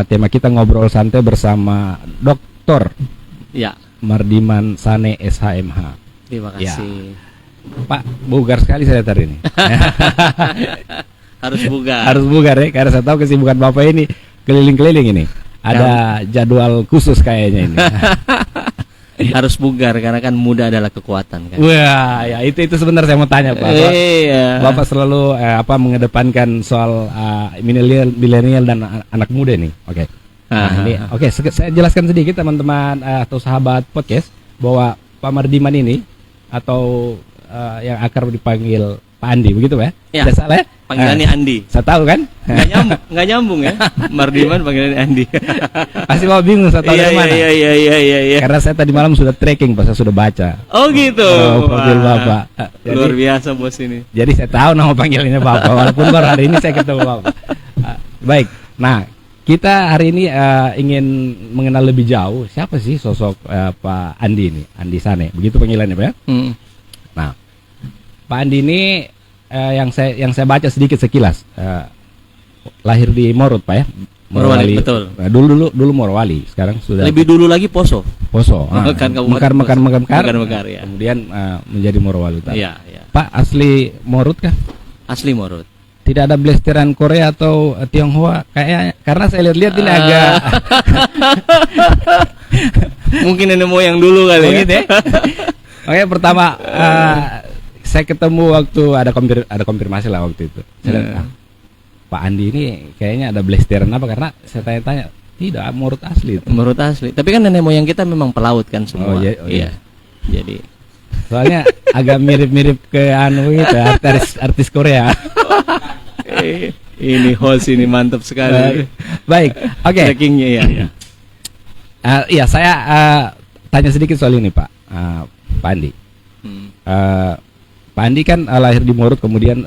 tema kita ngobrol santai bersama Dr. Ya. Mardiman Sane SHMH. Terima kasih. Pak, bugar sekali saya tadi ini. Harus bugar. Harus bugar ya, karena saya tahu kesibukan Bapak ini keliling-keliling ini. Ada jadwal khusus kayaknya ini. Harus bugar karena kan muda adalah kekuatan kan. Wah, ya itu sebenarnya saya mau tanya Pak. Iya. Bapak selalu mengedepankan soal milenial dan anak muda nih. Oke. Nah, ini saya jelaskan sedikit teman-teman atau sahabat podcast bahwa Pak Mardiman ini atau yang akrab dipanggil Pak Andi, begitu ya? Ya. Tidak salah ya? Panggilannya Andi. Saya tahu kan? Nggak nyambung ya. Mardiman panggilannya Andi. Pasti Bapak bingung saya tahu dari mana. Iya. Karena saya tadi malam sudah tracking, Pak, saya sudah baca. Oh gitu. Profil Bapak. Luar biasa bos ini. Jadi saya tahu nama panggilannya Bapak, walaupun baru hari ini saya ketemu Bapak. Baik. Nah, kita hari ini ingin mengenal lebih jauh siapa sih sosok Pak Andi ini, Andi Sane. Begitu panggilannya, Pak ya? Nah, Pak Andi ini yang saya baca sedikit sekilas, lahir di Morut, Pak ya? Morowali, betul. Dulu Morowali, sekarang sudah lebih dulu lagi Poso. Kan Mekar ya. Kemudian menjadi Morowali. Iya. Pak asli Morut kah? Asli Morut. Tidak ada blasteran Korea atau Tionghoa kayaknya, karena saya lihat-lihat ini agak mungkin nenek moyang dulu kali ya. Oke, pertama saya ketemu waktu ada konfirmasi lah waktu itu. Saya lihat, Pak Andi ini kayaknya ada blasteran apa, karena saya tanya-tanya tidak, Morut asli. Morut asli. Tapi kan nenek moyang kita memang pelaut kan semua. Iya. Jadi soalnya agak mirip-mirip ke gitu, artis Korea. Ini host ini mantap sekali. Baik, oke. Trackingnya ya. Iya, saya tanya sedikit soal ini Pak Andi. Pak Andi kan lahir di Morut, kemudian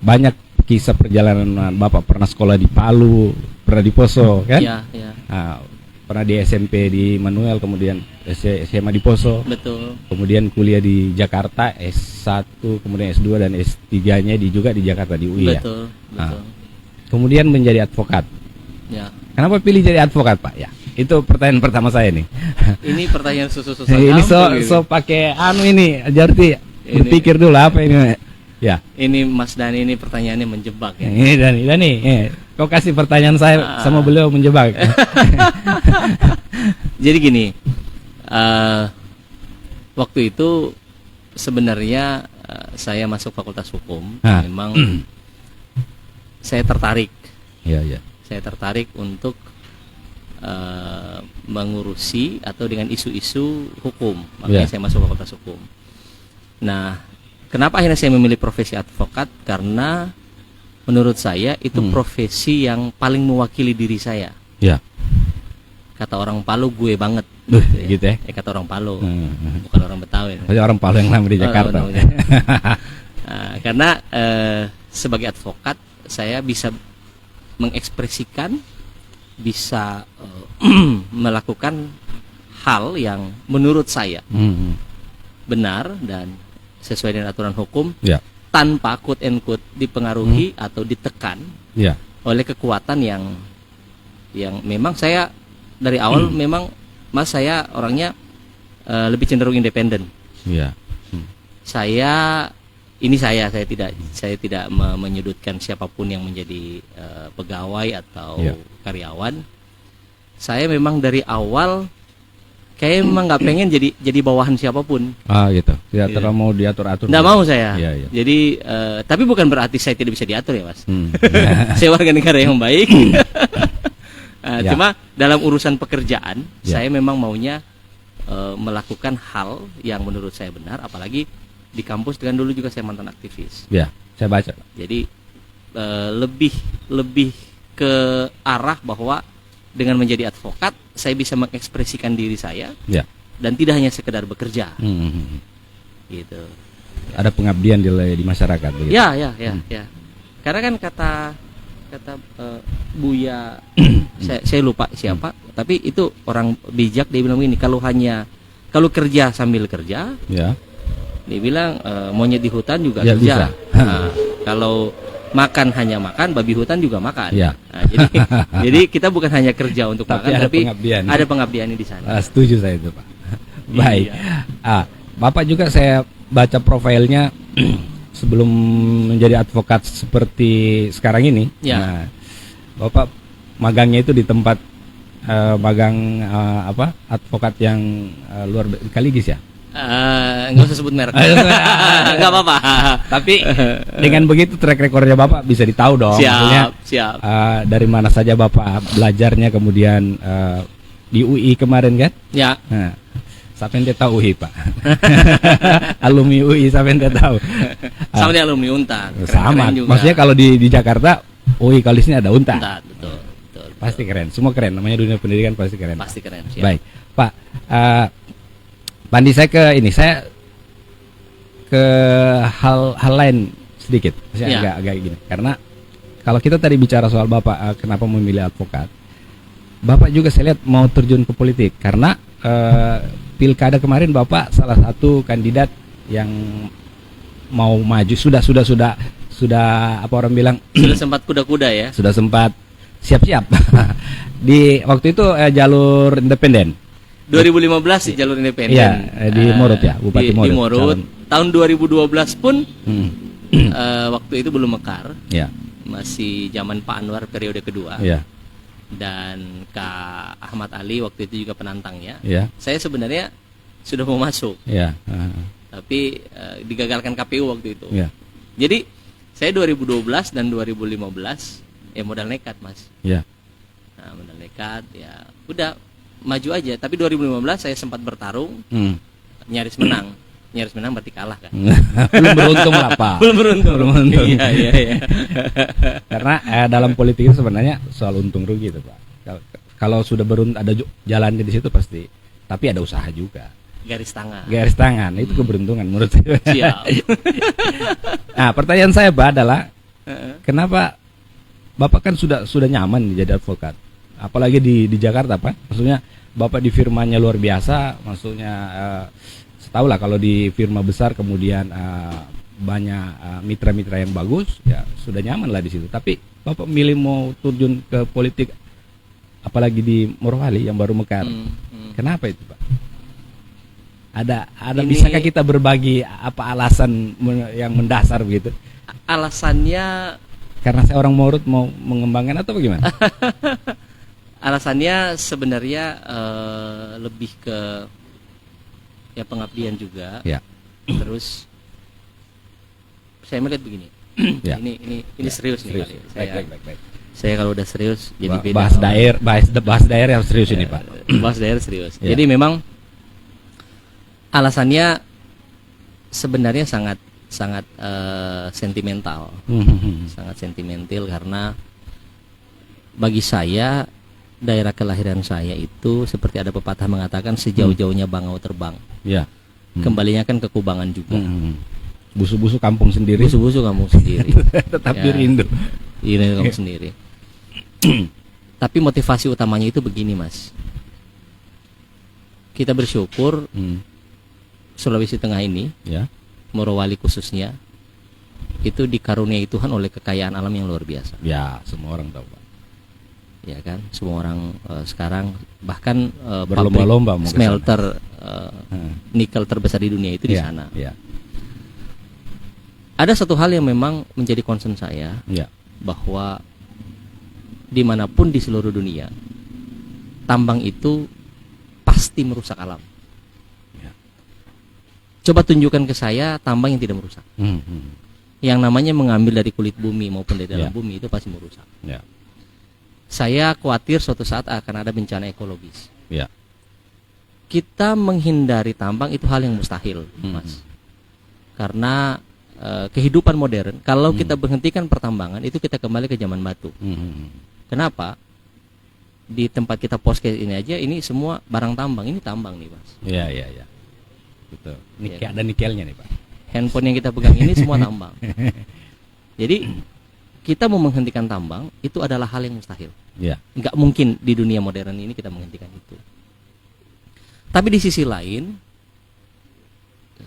banyak kisah perjalanan Bapak, pernah sekolah di Palu, pernah di Poso kan? Iya. Pernah di SMP di Manuel, kemudian SMA di Poso. Betul. Kemudian kuliah di Jakarta S1, kemudian S2 dan S3-nya juga di Jakarta di UI. Betul. Kemudian menjadi advokat. Ya. Kenapa pilih jadi advokat, Pak? Ya, itu pertanyaan pertama saya nih. Ini pertanyaan susu-susu. Ini so pakai ini, jadi berpikir dulu apa ini. Ya. Ini Mas Dani ini pertanyaannya menjebak ya. Ini Dani, kau kasih pertanyaan saya sama beliau menjebak. Jadi gini, waktu itu sebenarnya saya masuk Fakultas Hukum, memang saya tertarik. Iya. Saya tertarik untuk mengurusi atau dengan isu-isu hukum, makanya saya masuk Fakultas Hukum. Nah, kenapa akhirnya saya memilih profesi advokat? Karena menurut saya itu profesi yang paling mewakili diri saya. Ya. Kata orang Palu, gue banget. Gitu ya? Kata orang Palu, bukan orang Betawi. Orang Palu yang lama di Jakarta. Karena sebagai advokat saya bisa mengekspresikan, bisa melakukan hal yang menurut saya benar dan sesuai dengan aturan hukum, tanpa quote and quote dipengaruhi atau ditekan oleh kekuatan yang memang saya dari awal memang saya orangnya lebih cenderung independen. Saya tidak menyudutkan siapapun yang menjadi pegawai atau karyawan. Saya memang dari awal kayak memang nggak pengen jadi bawahan siapapun. Gitu. Tidak terlalu mau diatur-atur. Nggak mau saya. Iya. Jadi tapi bukan berarti saya tidak bisa diatur ya, Mas. Saya warga negara yang baik. Cuma dalam urusan pekerjaan saya memang maunya melakukan hal yang menurut saya benar, apalagi di kampus dengan dulu juga saya mantan aktivis. Ya, saya baca. Jadi lebih ke arah bahwa dengan menjadi advokat saya bisa mengekspresikan diri saya dan tidak hanya sekedar bekerja. Gitu. Ada pengabdian di masyarakat. Begitu? Ya. Karena kan kata Buya, saya lupa siapa, tapi itu orang bijak, dia bilang begini, kalau kerja sambil kerja, dia bilang monyet di hutan juga kerja. Nah, kalau makan hanya makan, babi hutan juga makan. Ya. Nah, jadi kita bukan hanya kerja untuk makan, tapi ada pengabdiannya di sana. Setuju saya itu, Pak. Baik. Iya. Bapak juga saya baca profilnya sebelum menjadi advokat seperti sekarang ini. Ya. Nah, Bapak magangnya itu di tempat magang advokat yang luar Kaligis ya. Nggak usah sebut merek. Nggak apa-apa. Tapi dengan begitu track recordnya Bapak bisa ditahu dong. Siap. Dari mana saja Bapak belajarnya, kemudian di UI kemarin kan? Ya. Nah, siapa yang dia tahu UI, Pak? Alumni UI, siapa yang dia tahu? Sama dia alumni Untan. Sama. Maksudnya kalau di Jakarta UI Kalisnya ada Untan. Betul. Pasti keren. Semua keren. Namanya dunia pendidikan pasti keren. Pasti keren. Siap. Baik, Pak. Pandi, saya ke hal lain sedikit. Saya agak gini. Karena kalau kita tadi bicara soal Bapak kenapa memilih advokat, Bapak juga saya lihat mau terjun ke politik karena pilkada kemarin Bapak salah satu kandidat yang mau maju, sudah apa orang bilang, sudah sempat kuda-kuda ya. Sudah sempat siap-siap. Di waktu itu jalur independen. 2015 di jalur independen. Iya, di Morut ya, Bupati Morut. Di Morut. Tahun 2012 pun waktu itu belum mekar. Ya. Masih zaman Pak Anwar periode kedua. Ya. Dan Kak Ahmad Ali waktu itu juga penantangnya. Ya. Saya sebenarnya sudah mau masuk. Ya. Tapi digagalkan KPU waktu itu. Ya. Jadi saya 2012 dan 2015 ya modal nekat, Mas. Ya. Nah, modal nekat ya udah maju aja. Tapi 2015 saya sempat bertarung, nyaris menang berarti kalah kan. Belum beruntung lah, Pak. Belum beruntung. Iya. Karena dalam politik itu sebenarnya soal untung rugi itu, Pak. Kalau sudah ada jalannya di situ pasti, tapi ada usaha juga. Garis tangan itu keberuntungan menurut saya. Siap. Nah, pertanyaan saya, Pak, adalah kenapa Bapak kan sudah nyaman jadi advokat, apalagi di Jakarta, Pak. Maksudnya Bapak di firmanya luar biasa, maksudnya setahu lah kalau di firma besar kemudian banyak mitra-mitra yang bagus, ya sudah nyaman lah di situ. Tapi Bapak milih mau terjun ke politik, apalagi di Morowali yang baru mekar. Kenapa itu, Pak? Ada bisakah kita berbagi apa alasan yang mendasar begitu? Alasannya karena saya orang Morut mau mengembangkan atau bagaimana? Alasannya sebenarnya lebih ke ya pengabdian juga. Ya. Terus saya melihat begini. Ya. Ini serius nih kali. Baik. Saya kalau udah serius jadi beda. Bahas daerah yang serius ini, Pak. Bahas daerah serius. Ya. Jadi memang alasannya sebenarnya sangat sentimental. Sangat sentimental karena bagi saya daerah kelahiran saya itu seperti ada pepatah mengatakan sejauh-jauhnya bangau terbang. Ya. Kembalinya kan ke Kubangan juga. Busu-busu kampung sendiri. Tetap dirindu. Ini kampung sendiri. Tapi motivasi utamanya itu begini, Mas. Kita bersyukur Sulawesi Tengah ini, ya, Morowali khususnya, itu dikaruniai Tuhan oleh kekayaan alam yang luar biasa. Ya, semua orang tahu, Pak. Ya kan, semua orang sekarang bahkan berlomba-lomba smelter nikel terbesar di dunia itu di sana. Ya. Ada satu hal yang memang menjadi concern saya, bahwa dimanapun di seluruh dunia, tambang itu pasti merusak alam. Coba tunjukkan ke saya tambang yang tidak merusak. Yang namanya mengambil dari kulit bumi maupun dari dalam bumi itu pasti merusak. Saya khawatir suatu saat akan ada bencana ekologis. Kita menghindari tambang itu hal yang mustahil, Mas. Karena kehidupan modern, kalau kita berhentikan pertambangan itu kita kembali ke zaman batu. Kenapa? Di tempat kita podcast ini aja, ini semua barang tambang, ini tambang nih, Mas. Iya. Betul. Ada nikelnya nih, Pak. Handphone yang kita pegang ini semua tambang. Jadi kita mau menghentikan tambang itu adalah hal yang mustahil. Nggak mungkin di dunia modern ini kita menghentikan itu. Tapi di sisi lain,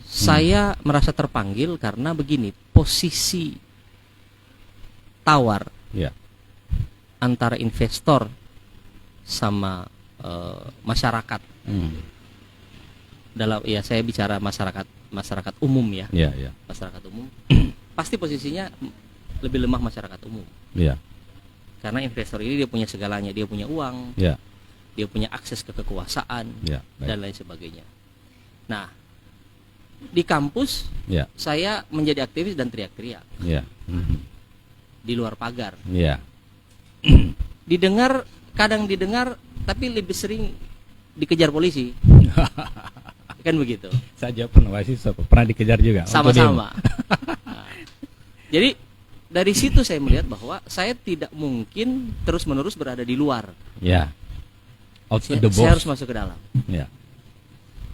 saya merasa terpanggil karena begini, posisi tawar Ya. antara investor sama masyarakat. Dalam ya saya bicara masyarakat umum ya. Ya, ya. Masyarakat umum pasti posisinya lebih lemah masyarakat umum. Ya. Karena investor ini dia punya segalanya, dia punya uang, Ya. dia punya akses ke kekuasaan, Ya, baik. dan lain sebagainya. Nah, di kampus Ya. saya menjadi aktivis dan teriak-teriak Ya. di luar pagar. Ya. Kadang didengar, tapi lebih sering dikejar polisi. Kan begitu. Saya pun mahasiswa pernah dikejar juga. Sama-sama. Nah, jadi dari situ saya melihat bahwa saya tidak mungkin terus-menerus berada di luar. Ya. Out of the box. Saya harus masuk ke dalam. Ya.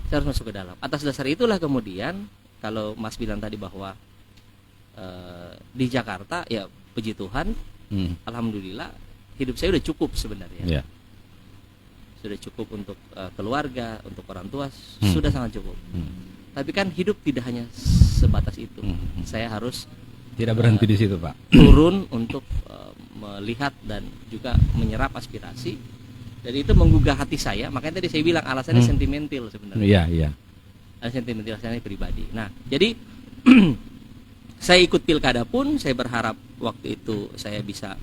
Saya harus masuk ke dalam. Atas dasar itulah kemudian kalau Mas bilang tadi bahwa di Jakarta ya puji Tuhan, alhamdulillah hidup saya udah cukup sebenarnya. Ya. Sudah cukup untuk keluarga, untuk orang tua, sudah sangat cukup. Tapi kan hidup tidak hanya sebatas itu. Saya harus tidak berhenti di situ, Pak. Turun untuk melihat dan juga menyerap aspirasi. Dan itu menggugah hati saya. Makanya tadi saya bilang alasannya sentimental sebenarnya. Iya, iya. Sentimental, alasannya pribadi. Nah, jadi saya ikut pilkada pun saya berharap waktu itu saya bisa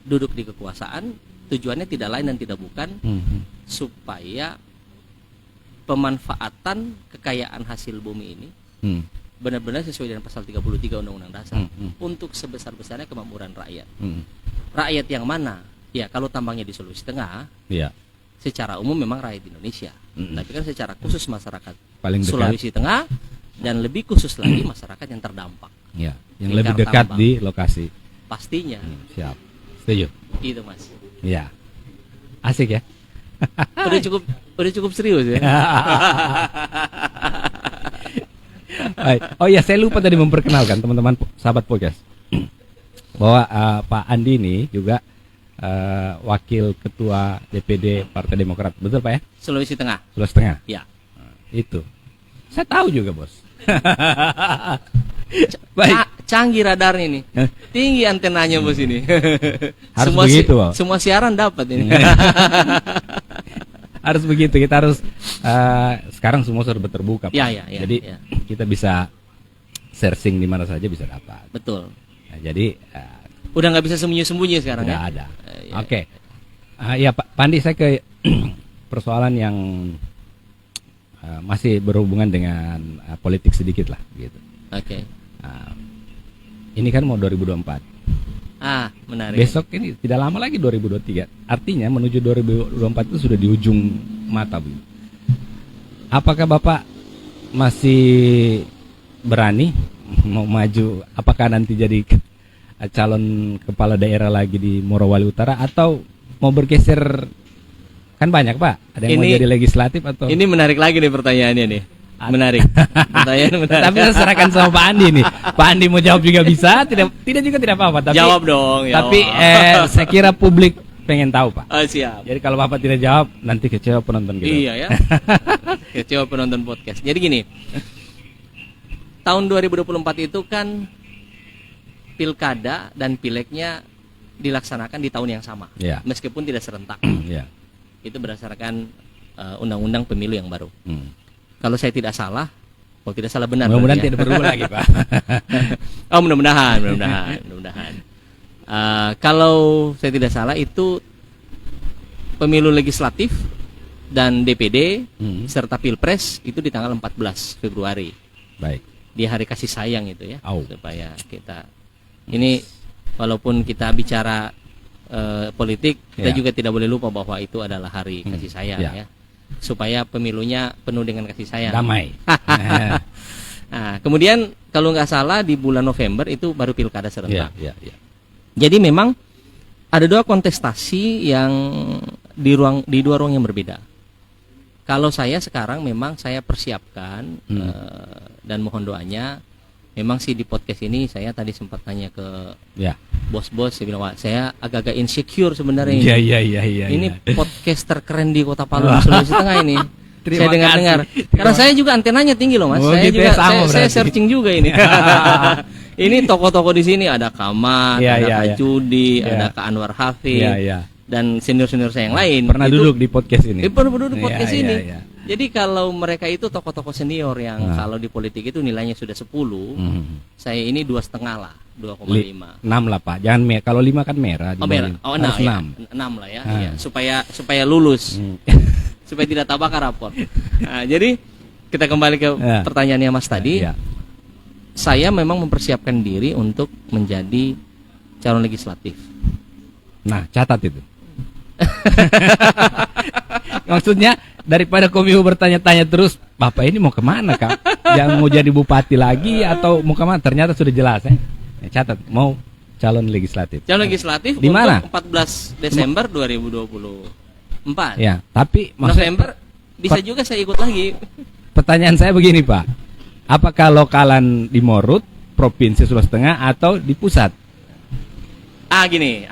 duduk di kekuasaan. Tujuannya tidak lain dan tidak bukan supaya pemanfaatan kekayaan hasil bumi ini benar-benar sesuai dengan pasal 33 Undang-Undang Dasar untuk sebesar-besarnya kemakmuran rakyat. Rakyat yang mana? Ya, kalau tambangnya di Sulawesi Tengah, ya. Secara umum memang rakyat Indonesia. Tapi kan secara khusus masyarakat paling dekat. Sulawesi Tengah dan lebih khusus lagi masyarakat yang terdampak. Ya, yang lebih dekat tambang. Di lokasi. Pastinya. Siap. Setuju. Itu, Mas. Iya. Asik ya. udah cukup serius ya. Oh iya, saya lupa tadi memperkenalkan teman-teman sahabat podcast bahwa Pak Andi ini juga wakil ketua DPD Partai Demokrat, betul Pak ya? Sulawesi Tengah. Sulawesi Tengah. Ya. Itu. Saya tahu juga, Bos. Baik. Canggih radarnya nih. Tinggi antenanya Bos ini. Harus semua begitu, Bos. Semua siaran dapat ini. Harus begitu, kita harus sekarang semua serba terbuka, Pak. Ya. Jadi kita bisa searching di mana saja bisa dapat. Betul. Nah, jadi udah nggak bisa sembunyi-sembunyi sekarang ya. Ya. Ada. Oke. Ya Pak Pandi, saya ke persoalan yang masih berhubungan dengan politik sedikit lah, gitu. Oke. Ini kan mau 2024. Menarik. Besok ini tidak lama lagi 2023. Artinya menuju 2024 itu sudah di ujung mata, Bu. Apakah Bapak masih berani mau maju? Apakah nanti jadi calon kepala daerah lagi di Morowali Utara atau mau bergeser? Kan banyak, Pak. Ada yang mau jadi legislatif atau? Ini menarik lagi nih pertanyaannya nih. Menarik. Pertanyaan menarik. Tapi saya serahkan sama Pak Andi nih. Pak Andi mau jawab juga bisa, tidak juga tidak apa-apa. Tapi, jawab dong. Tapi saya kira publik pengen tahu, Pak. Siap. Jadi kalau Bapak tidak jawab, nanti kecewa penonton kita. Iya ya. Kecewa penonton podcast. Jadi gini. Tahun 2024 itu kan pilkada dan pileknya dilaksanakan di tahun yang sama. Ya. Meskipun tidak serentak. Ya. Itu berdasarkan undang-undang pemilu yang baru. Kalau saya tidak salah, kalau tidak salah benar. Mudah-mudahan tidak berubah lagi, Pak. Oh, mudah-mudahan. Kalau saya tidak salah itu pemilu legislatif dan DPD serta Pilpres itu di tanggal 14 Februari. Baik. Di hari kasih sayang itu ya. Supaya kita ini walaupun kita bicara politik, kita juga tidak boleh lupa bahwa itu adalah hari kasih sayang ya. Supaya pemilunya penuh dengan kasih sayang. Damai. Nah, kemudian kalau nggak salah di bulan November itu baru pilkada serentak. Ya. Jadi memang ada dua kontestasi yang di dua ruang yang berbeda. Kalau saya sekarang memang saya persiapkan dan mohon doanya. Memang sih di podcast ini saya tadi sempat tanya ke bos-bos, saya bilang, saya agak-agak insecure sebenarnya ini. Iya. Ini podcast terkeren di Kota Palu, Sulawesi Tengah ini. Saya dengar-dengar. Karena saya juga antenanya tinggi loh, Mas. Oh, Saya gitu juga ya, sama saya berarti. searching juga ini. Ini tokoh-tokoh di sini ada Kamat, Iya, ada iya, Kak iya. Judi, Iya. ada Kak Anwar Hafid, Iya, iya. dan senior-senior saya yang lain. Pernah Itu- duduk di podcast ini. pernah duduk di podcast Iya, ini. iya, iya. Jadi kalau mereka itu tokoh-tokoh senior yang kalau di politik itu nilainya sudah 10, saya ini 2,5 lah, 2,5. 6 lah Pak. Jangan kalau 5 kan merah. Oh, merah. Oh, harus 6. 6. 6 lah ya. Iya, supaya lulus. Supaya tidak tabaka rapor. Nah, jadi kita kembali ke Ya. pertanyaannya Mas tadi. Iya. Saya memang mempersiapkan diri untuk menjadi calon legislatif. Nah, catat itu. Maksudnya daripada Komihu bertanya-tanya terus, Bapak ini mau kemana Kak? Yang mau jadi bupati lagi atau mau kemana? Ternyata sudah jelas ya. Catat, mau calon legislatif. Calon legislatif Di untuk mana? 14 Desember 2024. Ya, tapi maksudnya November bisa juga saya ikut lagi. pertanyaan saya begini Pak. Apakah lokalan di Morut, Provinsi Sulawesi Tengah atau di pusat? Gini.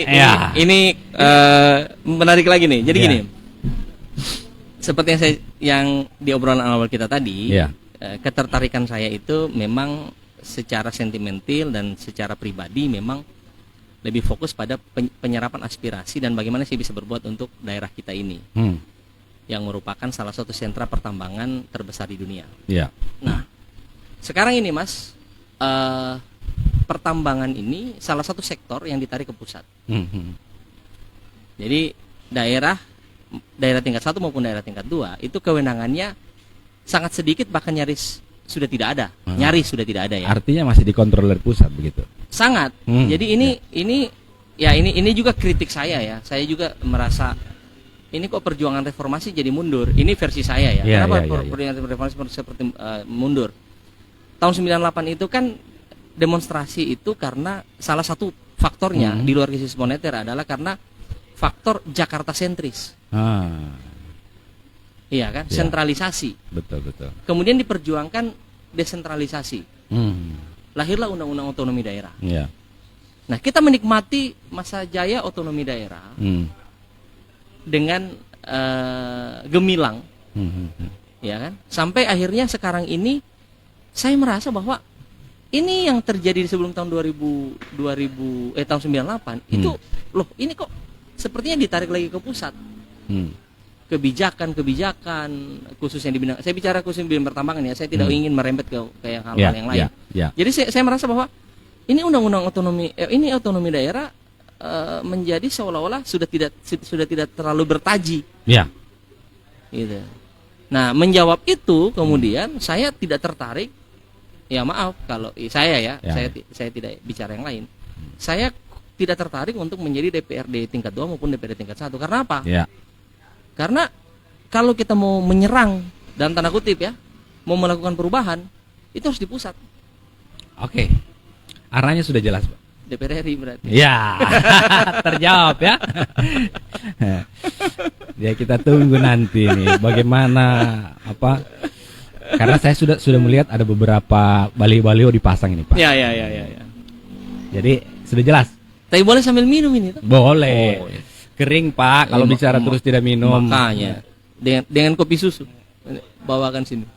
Ya. Ini menarik lagi nih. Jadi Ya. gini. Seperti yang di obrolan awal kita tadi, Ya. ketertarikan saya itu memang secara sentimental dan secara pribadi memang lebih fokus pada penyerapan aspirasi dan bagaimana saya bisa berbuat untuk daerah kita ini yang merupakan salah satu sentra pertambangan terbesar di dunia. Ya. Nah, sekarang ini Mas, pertambangan ini salah satu sektor yang ditarik ke pusat. Jadi daerah tingkat 1 maupun daerah tingkat 2 itu kewenangannya sangat sedikit, bahkan nyaris sudah tidak ada. Nyaris sudah tidak ada ya. Artinya masih dikontrol dari pusat begitu. Sangat. Jadi ini juga kritik saya ya. Saya juga merasa ini kok perjuangan reformasi jadi mundur. Ini versi saya ya. Ya, Kenapa ya, ya. perjuangan reformasi seperti mundur? Tahun 98 itu kan demonstrasi itu karena salah satu faktornya di luar krisis moneter adalah karena faktor Jakarta sentris. Iya kan? Ya. Sentralisasi. Betul. Kemudian diperjuangkan desentralisasi. Lahirlah Undang-Undang Otonomi Daerah. Ya. Nah, kita menikmati masa jaya otonomi daerah dengan gemilang, ya kan? Sampai akhirnya sekarang ini saya merasa bahwa ini yang terjadi di sebelum tahun tahun 98 itu loh, ini kok sepertinya ditarik lagi ke pusat. Kebijakan khususnya di bidang, saya bicara khusus di bidang pertambangan ya, saya tidak ingin merembet ke hal-hal yang lain. Jadi saya merasa bahwa ini undang-undang otonomi daerah menjadi seolah-olah sudah tidak terlalu bertaji. Ya. Gitu. Nah, menjawab itu kemudian saya tidak tertarik. Ya maaf kalau saya saya tidak bicara yang lain. Saya tidak tertarik untuk menjadi DPRD tingkat 2 maupun DPRD tingkat 1. Karena apa? Ya. Karena kalau kita mau menyerang dalam tanda kutip ya, mau melakukan perubahan, itu harus di pusat. Oke. Arahnya sudah jelas, Pak. DPR RI berarti. Ya. Terjawab ya. Ya kita tunggu nanti nih bagaimana karena saya sudah melihat ada beberapa baliho-baliho dipasang ini, Pak. Ya. Jadi sudah jelas. Tapi boleh sambil minum ini tuh? Boleh. Oh, ya. Kering, Pak, kalau bicara terus tidak minum. Makanya dengan kopi susu. Bawakan sini.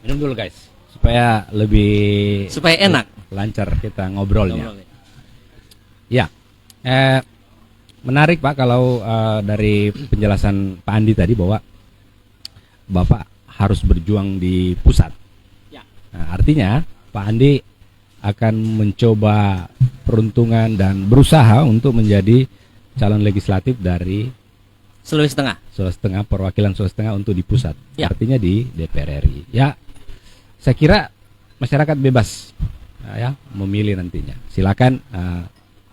Minum dulu, guys. Supaya enak lancar kita ngobrolnya. Ya. Menarik, Pak, kalau dari penjelasan Pak Andi tadi bahwa Bapak harus berjuang di pusat. Ya. Nah, artinya Pak Andi akan mencoba peruntungan dan berusaha untuk menjadi calon legislatif dari Sulawesi Tengah, perwakilan Sulawesi Tengah untuk di pusat. Ya. Artinya di DPR RI. Ya, saya kira masyarakat bebas ya memilih nantinya. Silakan,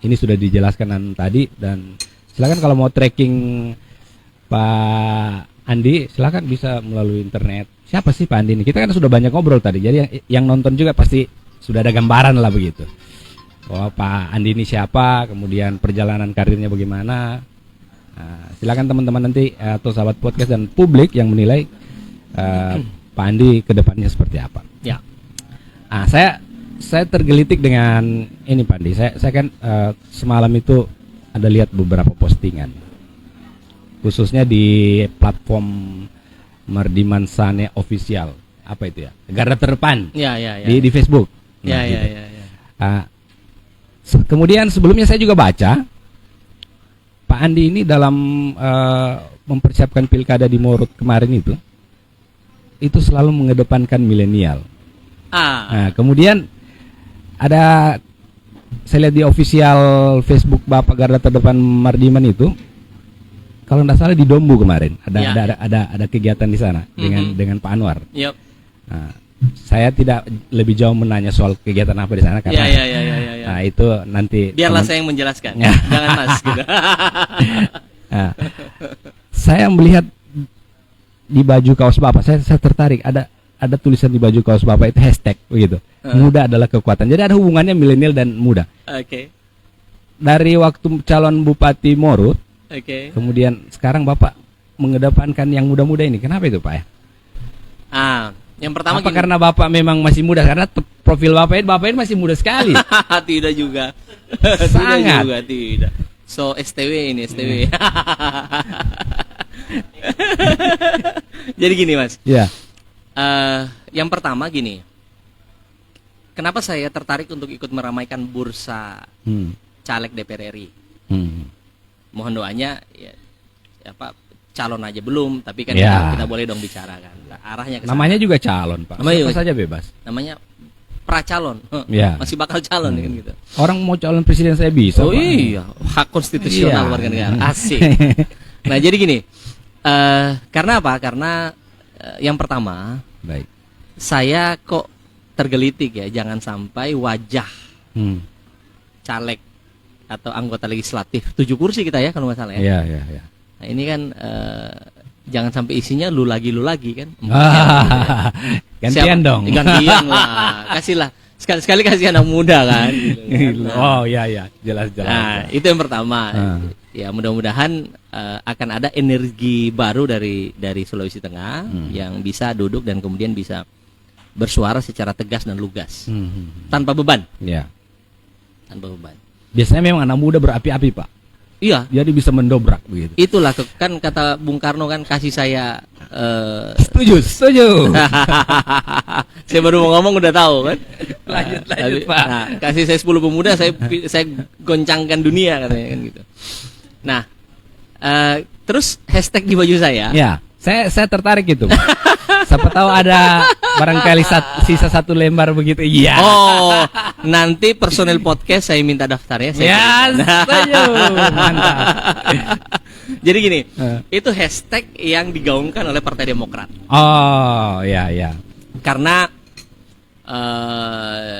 ini sudah dijelaskan tadi, dan silakan kalau mau tracking Pak Andi, silakan bisa melalui internet. Siapa sih Pak Andi ini? Kita kan sudah banyak ngobrol tadi, jadi yang nonton juga pasti sudah ada gambaran lah begitu. Bahwa Pak Andi ini siapa, kemudian perjalanan karirnya bagaimana. Silakan teman-teman nanti atau sahabat podcast dan publik yang menilai Pak Andi kedepannya seperti apa. Ya. Saya tergelitik dengan ini Pak Andi. Saya kan semalam itu ada lihat beberapa postingan. khususnya di platform Mardiman Sane Official. Apa itu ya? Garda terdepan. Ya. Di Facebook. Ya. Kemudian sebelumnya saya juga baca Pak Andi ini dalam mempersiapkan pilkada di Morut kemarin itu selalu mengedepankan milenial. Nah, kemudian ada, saya lihat di official Facebook Bapak Garda Terdepan Mardiman itu, kalau tidak salah di Dombu kemarin ada kegiatan di sana dengan Pak Anwar. Yep. Nah, saya tidak lebih jauh menanya soal kegiatan apa di sana karena nah, itu nanti biarlah saya yang menjelaskan. Jangan Mas. Gitu. Nah, saya melihat di baju kaos Bapak, saya tertarik ada tulisan di baju kaos Bapak itu hashtag begitu. Muda adalah kekuatan. Jadi ada hubungannya milenial dan muda. Oke. Dari waktu calon Bupati Morut, kemudian sekarang Bapak mengedepankan yang muda-muda ini. Kenapa itu, Pak ya? Yang pertama karena Bapak memang masih muda? Karena profil Bapak ini masih muda sekali. Tidak juga. Sangat. Tidak. So STW ini STW. Jadi gini Mas. Ya. Yang pertama gini. Kenapa saya tertarik untuk ikut meramaikan bursa caleg DPR RI? Mohon doanya ya calon aja belum, tapi kan kita boleh dong bicara kan. Arahnya ke sana. Namanya juga calon, Pak. Siapa saja bebas. Namanya pra-calon. Masih bakal calon kan gitu. Orang mau calon presiden saya bisa. Oh Pak. Iya, hak konstitusional warga negara. Asik. Nah, jadi gini. Karena apa? Karena yang pertama, saya kok tergelitik ya, jangan sampai wajah caleg atau anggota legislatif 7 kursi kita ya kalau nggak salah ya. Iya. Nah, ini kan jangan sampai isinya lu lagi kan. Gantian dong. Gantian lah. Kasihlah sekali-sekali kasih anak muda kan. Gitu, kan. Iya, jelas. Nah, itu yang pertama. Ya, mudah-mudahan akan ada energi baru dari Sulawesi Tengah yang bisa duduk dan kemudian bisa bersuara secara tegas dan lugas. Tanpa beban. Iya. Tanpa beban. Biasanya memang anak muda berapi-api, Pak. Iya. Jadi bisa mendobrak begitu. Itulah kan kata Bung Karno kan, kasih saya setuju. Saya baru mau ngomong udah tahu kan. Lanjut Pak. Nah, kasih saya 10 pemuda, saya goncangkan dunia katanya kan gitu. Nah, terus hashtag di baju saya. Ya, saya tertarik itu. Siapa tahu ada barangkali sisa 1 lembar begitu. Iya. Oh, nanti personel podcast saya minta daftarnya. Setuju. Mantap. Jadi gini, itu hashtag yang digaungkan oleh Partai Demokrat. Oh, iya. Karena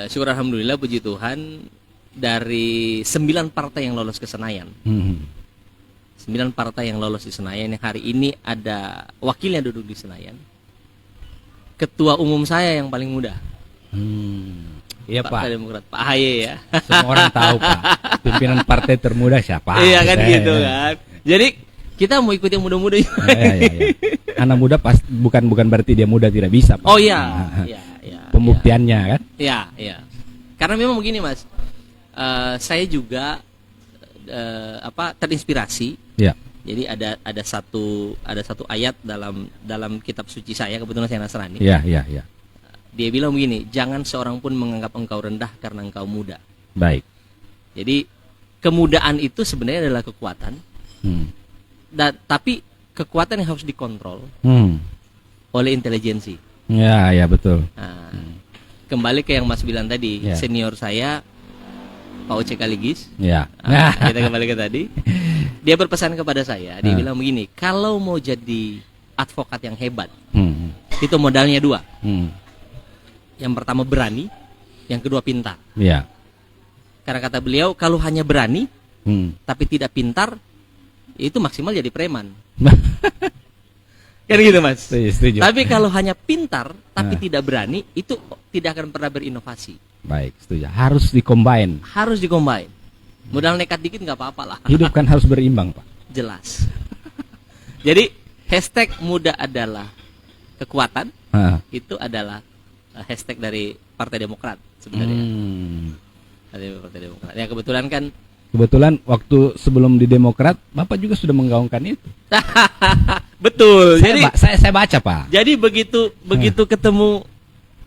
syukur alhamdulillah, puji Tuhan, dari 9 partai yang lolos ke Senayan. 9 partai yang lolos di Senayan, yang hari ini ada wakilnya duduk di Senayan. Ketua umum saya yang paling muda. Iya Pak. Demokrat, Pak Ahaye ya. Semua orang tahu Pak. Pimpinan partai termuda siapa? Iya kan gitu kan. Jadi kita mau ikut yang muda-muda. Iya. Anak muda bukan berarti dia muda tidak bisa Pak. Oh iya. Pembuktiannya kan? Iya. Karena memang begini Mas. Saya juga terinspirasi. Iya. Jadi ada satu ayat dalam kitab suci saya, kebetulan saya Nasrani. Iya. Dia bilang begini, jangan seorang pun menganggap engkau rendah karena engkau muda. Baik. Jadi kemudaan itu sebenarnya adalah kekuatan. Tapi kekuatan yang harus dikontrol oleh intelijensi. Ya betul. Nah, kembali ke yang Mas bilang tadi, senior saya Pak Oce Kaligis. Ya. Kita kembali ke tadi. Dia berpesan kepada saya, dia bilang begini, kalau mau jadi advokat yang hebat, itu modalnya 2. Yang pertama berani, yang kedua pintar. Iya. Karena kata beliau, kalau hanya berani, tapi tidak pintar, itu maksimal jadi preman. Kan gitu Mas. Setuju. Tapi kalau hanya pintar, tapi tidak berani, itu tidak akan pernah berinovasi. Baik, setuju. Harus dikombin. Modal nekat dikit nggak apa-apa lah. Hidup kan harus berimbang Pak. Jelas. Jadi hashtag muda adalah kekuatan. Itu adalah hashtag dari Partai Demokrat sebenarnya. Partai Demokrat. Ya kebetulan kan Kebetulan waktu sebelum di Demokrat, Bapak juga sudah menggaungkan itu. Betul. Saya baca, Pak. Jadi begitu ketemu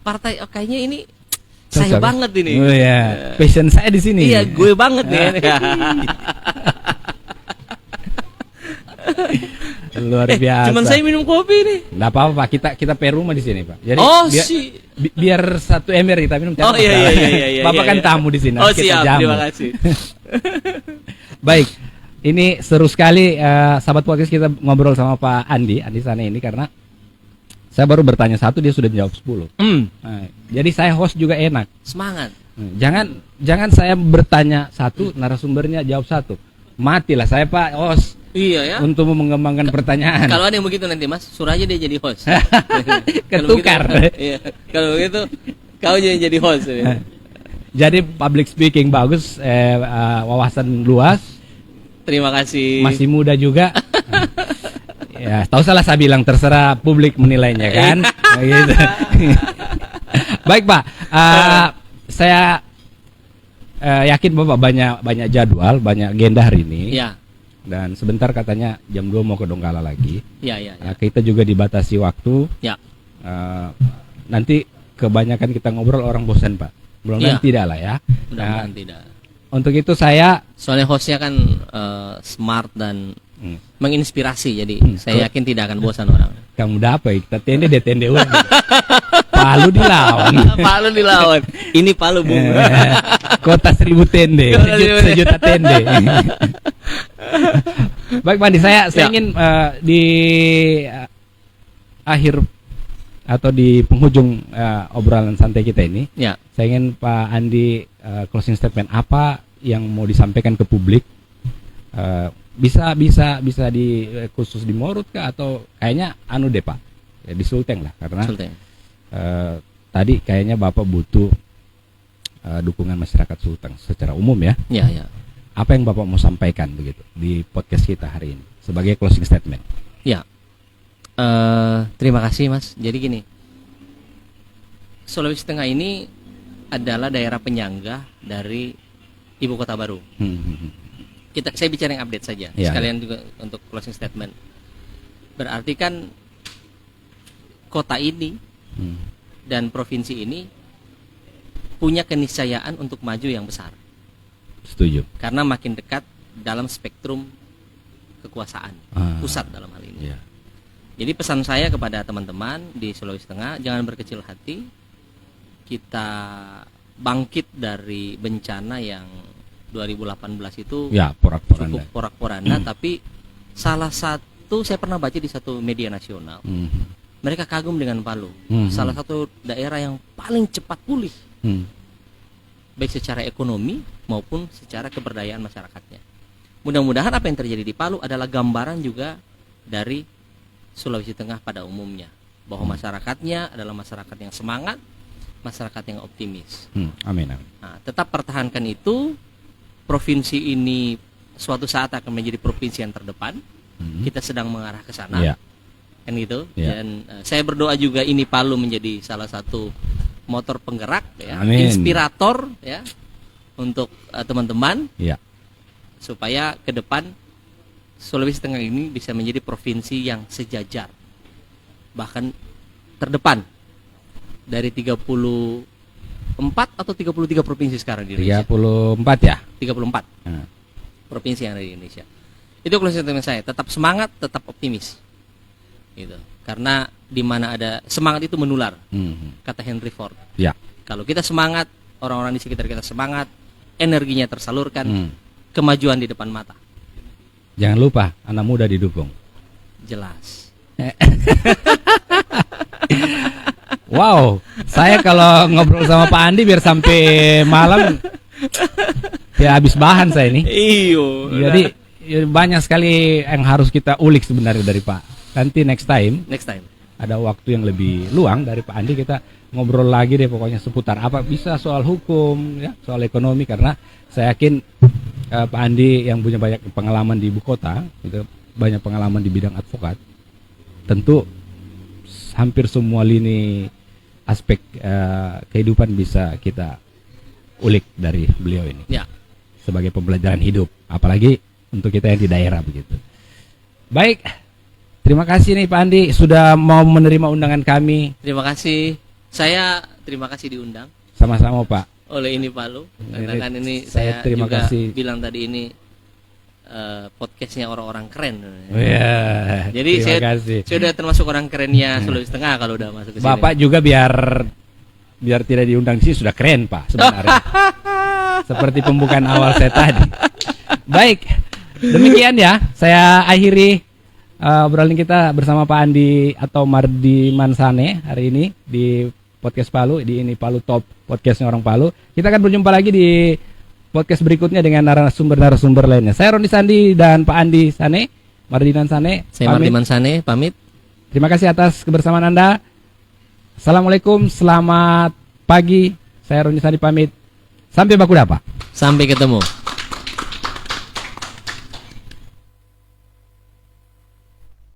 partai, oh, kayaknya ini saya banget ini. Oh ya, passion saya di sini. Iya, gue banget nih. Luar biasa. Cuman saya minum kopi nih. Nggak apa-apa, Pak. Kita per rumah di sini, Pak. Jadi biar 1 ember kita minum. Oh iya. Bapak kan tamu di sini. Oh siap, terima kasih. Baik, ini seru sekali sahabat podcast, kita ngobrol sama Pak Andi sana ini karena saya baru bertanya 1, dia sudah menjawab 10. Nah, jadi saya host juga enak. Semangat. Jangan saya bertanya 1, narasumbernya jawab 1. Matilah saya, Pak, host. Iya ya. Untuk mengembangkan pertanyaan. Kalau ada yang begitu nanti, Mas, suruh aja dia jadi host. Ketukar. Iya. Kalau begitu kau jadi host. Ya. Jadi public speaking bagus, wawasan luas. Terima kasih. Masih muda juga. Ya, tahu salah saya bilang, terserah publik menilainya kan. Gitu. Baik, Pak. Saya yakin Bapak banyak jadwal, banyak agenda hari ini. Ya. Dan sebentar katanya jam 2 mau ke Donggala lagi. Ya. Kita juga dibatasi waktu. Ya. Nanti kebanyakan kita ngobrol orang bosan, Pak. Mudah-mudahan tidak lah ya. Mudah-mudahan tidak. Untuk itu saya, soalnya hostnya kan smart dan menginspirasi, jadi saya yakin tidak akan bosan orang. Kamu udah apa? Kita tende deh, tende uang. Palu dilawan. Palu dilawan. Ini Palu, Bung. Kota 1000 tende, sejuta tende. Baik, Pak Andi, saya ingin di akhir atau di penghujung obrolan santai kita ini, saya ingin Pak Andi closing statement apa yang mau disampaikan ke publik. Bisa di khusus di Morut kah, atau kayaknya deh, Pak, di Sulteng lah, karena tadi kayaknya Bapak butuh dukungan masyarakat Sulteng secara umum ya. Ya. Apa yang Bapak mau sampaikan begitu di podcast kita hari ini sebagai closing statement? Ya, terima kasih, Mas. Jadi gini, Sulawesi Tengah ini adalah daerah penyangga dari ibu kota baru. Saya bicara yang update saja, sekalian juga untuk closing statement. Berarti kan kota ini dan provinsi ini punya keniscayaan untuk maju yang besar. Setuju. Karena makin dekat dalam spektrum kekuasaan pusat dalam hal ini. Jadi pesan saya kepada teman-teman di Sulawesi Tengah, jangan berkecil hati. Kita bangkit dari bencana yang 2018 itu cukup porak-poranda, tapi salah satu, saya pernah baca di satu media nasional, mereka kagum dengan Palu, salah satu daerah yang paling cepat pulih, baik secara ekonomi maupun secara keberdayaan masyarakatnya. Mudah-mudahan apa yang terjadi di Palu adalah gambaran juga dari Sulawesi Tengah pada umumnya, bahwa masyarakatnya adalah masyarakat yang semangat, masyarakat yang optimis. Amin. Nah, tetap pertahankan itu. Provinsi ini suatu saat akan menjadi provinsi yang terdepan. Kita sedang mengarah ke sana, kan gitu. Dan saya berdoa juga ini Palu menjadi salah satu motor penggerak, ya, inspirator, ya, untuk teman-teman, supaya ke depan Sulawesi Tengah ini bisa menjadi provinsi yang sejajar, bahkan terdepan dari 34 atau 33 provinsi sekarang di Indonesia. 34 ya? 34 provinsi yang ada di Indonesia. Itu closing statement saya. Tetap semangat, tetap optimis, gitu. Karena di mana ada semangat itu menular, kata Henry Ford. Kalau kita semangat, orang-orang di sekitar kita semangat, energinya tersalurkan, kemajuan di depan mata. Jangan lupa anak muda didukung. Jelas. Wow, saya kalau ngobrol sama Pak Andi biar sampai malam ya habis bahan saya ini. Iyo. Jadi banyak sekali yang harus kita ulik sebenarnya dari Pak. Nanti next time ada waktu yang lebih luang dari Pak Andi, kita ngobrol lagi deh pokoknya seputar apa, bisa soal hukum, ya, soal ekonomi, karena saya yakin Pak Andi yang punya banyak pengalaman di ibu kota, banyak pengalaman di bidang advokat, tentu hampir semua lini aspek kehidupan bisa kita ulik dari beliau ini. Ya. sebagai pembelajaran hidup, apalagi untuk kita yang di daerah begitu. Baik, terima kasih nih Pak Andi sudah mau menerima undangan kami. Terima kasih. Saya terima kasih diundang. Sama-sama Pak. Oleh ini Palu. Karena kan ini saya terima juga kasih. bilang tadi ini podcastnya orang-orang keren. Yeah, jadi saya sudah termasuk orang kerennya Sulawesi Tengah kalau udah masuk ke sini. Bapak juga biar tidak diundang di sini sudah keren Pak sebenarnya. Seperti pembukaan awal saya tadi. Baik, demikian ya. Saya akhiri obrolan kita bersama Pak Andi atau Mardi Mansane hari ini di podcast Palu, di ini Palu Top podcastnya orang Palu. Kita akan berjumpa lagi di podcast berikutnya dengan narasumber lainnya. Saya Roni Sandi dan Pak Andi Sane, Mardinan Sane. Saya Mardiman Sane, pamit. Terima kasih atas kebersamaan Anda. Assalamualaikum, selamat pagi. Saya Roni Sandi pamit. Sampai baku dapat. Sampai ketemu.